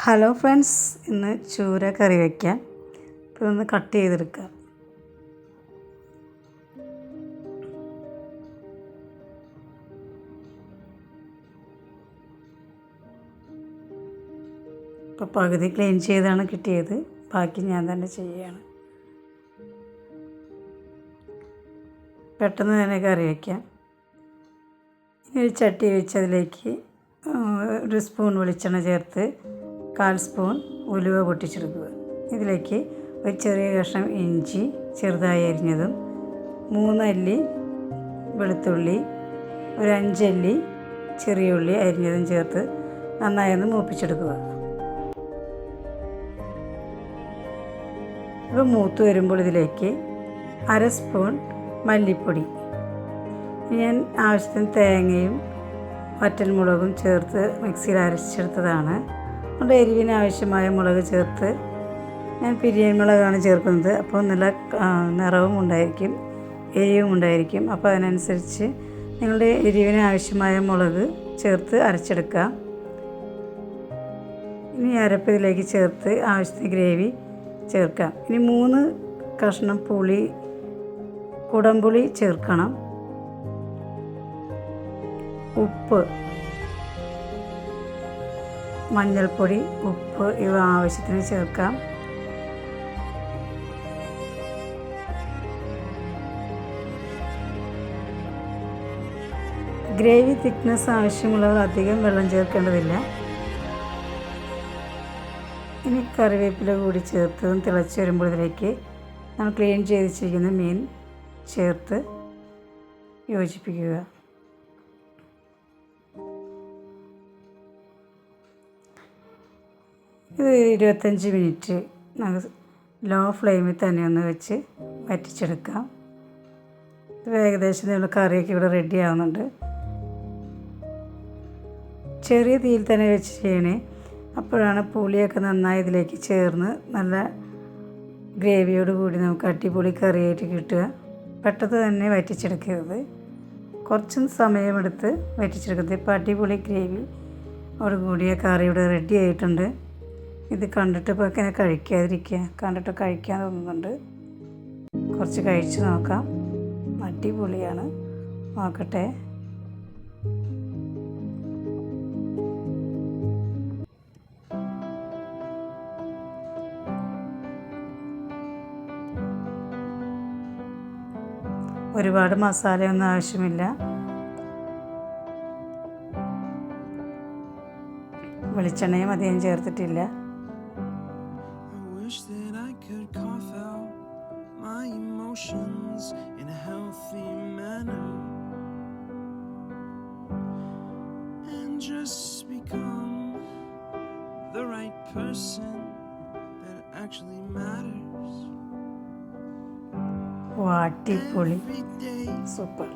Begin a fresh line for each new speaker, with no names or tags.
Hello friends, ഇന്ന് ചൂര കറി വയ്ക്കാം. ഇപ്പോൾ ഒന്ന് കട്ട് ചെയ്തെടുക്കാം. ഇപ്പോൾ പകുതി ക്ലീൻ ചെയ്താണ് കിട്ടിയത്, ബാക്കി ഞാൻ തന്നെ ചെയ്യുകയാണ്. പെട്ടെന്ന് തന്നെ കറി വയ്ക്കാം. ഇനി ഒരു ചട്ടി വെച്ച് അതിലേക്ക് 1 സ്പൂൺ വെളിച്ചെണ്ണ ചേർത്ത് 1/4 സ്പൂൺ ഉലുവ പൊട്ടിച്ചെടുക്കുക. ഇതിലേക്ക് ഒരു ചെറിയ കഷ്ണം ഇഞ്ചി ചെറുതായി അരിഞ്ഞതും 3 അല്ലി വെളുത്തുള്ളി, ഒരു 5 അല്ലി ചെറിയ ഉള്ളി അരിഞ്ഞതും ചേർത്ത് നന്നായി ഒന്ന് മൂപ്പിച്ചെടുക്കുക. ഇപ്പോൾ മൂത്ത് വരുമ്പോൾ ഇതിലേക്ക് 1/2 സ്പൂൺ മല്ലിപ്പൊടി, ഞാൻ ആവശ്യത്തിന് തേങ്ങയും വറ്റൽമുളകും ചേർത്ത് മിക്സിയിൽ അരച്ചെടുത്തതാണ്. അതുകൊണ്ട് എരിവിന് ആവശ്യമായ മുളക് ചേർത്ത്, ഞാൻ പിരിയൻ മുളകാണ് ചേർക്കുന്നത്. അപ്പോൾ നല്ല നിറവും ഉണ്ടായിരിക്കും, എരിവും ഉണ്ടായിരിക്കും. അപ്പോൾ അതിനനുസരിച്ച് നിങ്ങളുടെ എരിവിന് ആവശ്യമായ മുളക് ചേർത്ത് അരച്ചെടുക്കാം. ഇനി അരപ്പ് ഇതിലേക്ക് ചേർത്ത് ആവശ്യത്തിന് ഗ്രേവി ചേർക്കാം. ഇനി 3 കഷ്ണം പുളി, കുടംപുളി ചേർക്കണം. ഉപ്പ്, മഞ്ഞൾപ്പൊടി, ഉപ്പ് ഇവ ആവശ്യത്തിന് ചേർക്കാം. ഗ്രേവി തിക്നെസ് ആവശ്യമുള്ളവർ അധികം വെള്ളം ചേർക്കേണ്ടതില്ല. ഇനി കറിവേപ്പില കൂടി ചേർത്തതും തിളച്ച് വരുമ്പോൾ ഇതിലേക്ക് നമ്മൾ ക്ലീൻ ചെയ്ത് വെച്ചിരിക്കുന്ന മീൻ ചേർത്ത് യോജിപ്പിക്കുക. ഇത് 25 മിനിറ്റ് നമുക്ക് ലോ ഫ്ലെയിമിൽ തന്നെ ഒന്ന് വെച്ച് വറ്റിച്ചെടുക്കാം. ഇത് ഏകദേശം നമ്മുടെ കറിയൊക്കെ ഇവിടെ റെഡി ആവുന്നുണ്ട്. ചെറിയ തീയിൽ തന്നെ വെച്ച് ചെയ്യണേ, അപ്പോഴാണ് പുളിയൊക്കെ നന്നായി ഇതിലേക്ക് ചേർന്ന് നല്ല ഗ്രേവിയോട് കൂടി നമുക്ക് അടിപൊളി കറിയായിട്ട് കിട്ടുക. പെട്ടെന്ന് തന്നെ വറ്റിച്ചെടുക്കരുത്, കുറച്ച് സമയമെടുത്ത് വറ്റിച്ചെടുക്കുന്നത്. ഇപ്പോൾ അടിപൊളി ഗ്രേവിയോട് കൂടിയ കറി ഇവിടെ റെഡി ആയിട്ടുണ്ട്. ഇത് കണ്ടിട്ട് ഇപ്പോൾ ഇങ്ങനെ കഴിക്കാതിരിക്കുക, കണ്ടിട്ട് കഴിക്കാൻ തോന്നുന്നുണ്ട്. കുറച്ച് കഴിച്ച് നോക്കാം. അടിപൊളിയാണ്, നോക്കട്ടെ. ഒരുപാട് മസാലയൊന്നും ആവശ്യമില്ല. വെളിച്ചെണ്ണയും അധികം ചേർത്തിട്ടില്ല.
Wish that I could cough out my emotions in a healthy manner and just become the right person that actually matters.
അടിപൊളി, സൂപ്പർ.